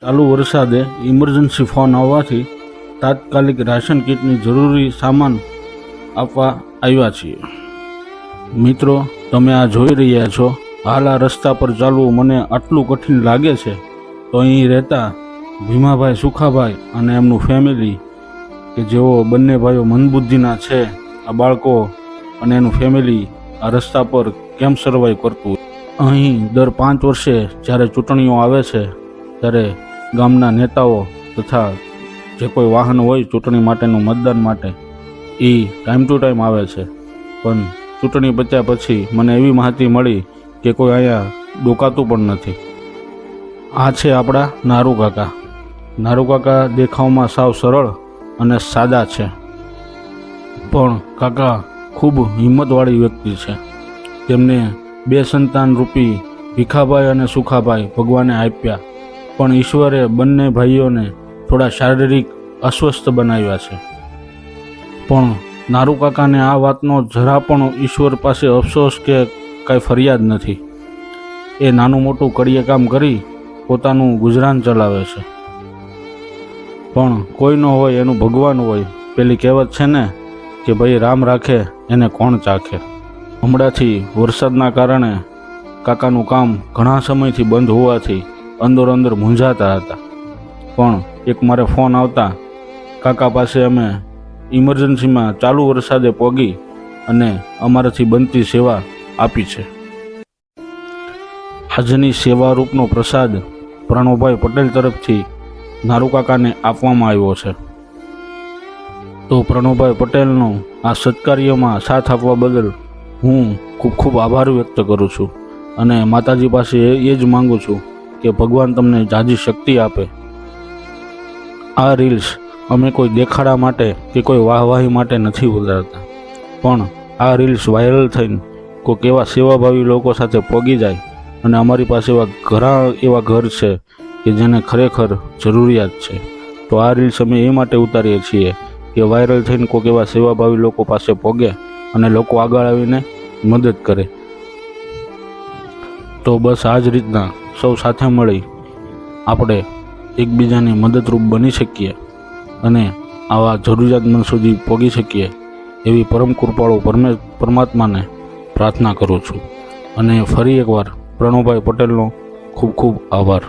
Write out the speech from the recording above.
ચાલુ વરસાદે emergency phone આવવાથી તાત્કાલિક રાશન કીટની જરૂરી સામાન આપવા આવ્યા છીએ। મિત્રો, તમે આ જોઈ રહ્યા છો, હાલ આ રસ્તા પર ચાલવું મને આટલું કઠિન લાગે છે, તો અહીં રહેતા ભીમાભાઈ, સુખાભાઈ અને એમનું ફેમિલી કે જેઓ બંને ભાઈઓ મંદબુદ્ધિના છે, આ બાળકો અને એનું ફેમિલી આ રસ્તા પર કેમ સર્વાઈવ કરતું। અહીં દર 5 વર્ષે જ્યારે ચૂંટણીઓ આવે છે ત્યારે ગામના નેતાઓ તથા જે કોઈ વાહન હોય ચૂંટણી માટેનું મતદાન માટે એ ટાઈમ ટુ ટાઈમ આવે છે, પણ ચૂંટણી પત્યા પછી મને એવી માહિતી મળી કે કોઈ અહીંયા ડોકાતું પણ નથી। આ છે આપણા નારુ કાકા। નારુ કાકા દેખાવમાં સાવ સરળ અને સાદા છે, પણ કાકા ખૂબ હિંમતવાળી વ્યક્તિ છે। તેમને 2 સંતાન રૂપી ભીખાભાઈ અને સુખાભાઈ ભગવાને આપ્યા, પણ ઈશ્વરે બંને ભાઈઓને થોડા શારીરિક અસ્વસ્થ બનાવ્યા છે। પણ નારુ કાકાને આ વાતનો જરા પણ ઈશ્વર પાસે અફસોસ કે કાંઈ ફરિયાદ નથી। એ નાનું મોટું કડીએ કામ કરી પોતાનું ગુજરાન ચલાવે છે, પણ કોઈ ન હોય એનું ભગવાન હોય। પેલી કહેવત છે ને કે ભાઈ રામ રાખે એને કોણ ચાખે। હમણાંથી વરસાદના કારણે કાકાનું કામ ઘણા સમયથી બંધ હોવાથી અંદર મૂંઝાતા હતા, પણ એક મારે ફોન આવતા કાકા પાસે અમે ઇમરજન્સીમાં ચાલુ વરસાદે પહોંચી અને અમારાથી બનતી સેવા આપી છે। આજની સેવારૂપનો પ્રસાદ પ્રણવભાઈ પટેલ તરફથી નારુ કાકાને આપવામાં આવ્યો છે, તો પ્રણવભાઈ પટેલનો આ સત્કાર્યમાં સાથ આપવા બદલ હું ખૂબ ખૂબ આભાર વ્યક્ત કરું છું અને માતાજી પાસે એ જ માગું છું કે ભગવાન તમને જાજી શક્તિ આપે। આ રીલ્સ અમે કોઈ દેખાડા માટે કે કોઈ વાહવાહી માટે નથી ઉતારતા, પણ આ રીલ્સ વાયરલ થઈને કોઈક એવા સેવાભાવી લોકો સાથે પહોંચી જાય અને અમારી પાસે ઘણા એવા ઘર છે કે જેને ખરેખર જરૂરિયાત છે, તો આ રીલ્સ અમે એ માટે ઉતારીએ છીએ કે વાયરલ થઈને કોઈક એવા સેવાભાવી લોકો પાસે પહોંચે અને લોકો આગળ આવીને મદદ કરે। તો બસ આ જ રીતના સૌ સાથે મળી આપણે એકબીજાની મદદરૂપ બની શકીએ અને આવા જરૂરિયાતમંદ સુધી પહોંચી શકીએ એવી પરમ કૃપાળુ પરમાત્માને પ્રાર્થના કરું છું। અને ફરી એકવાર પ્રણવભાઈ પટેલનો ખૂબ ખૂબ આભાર।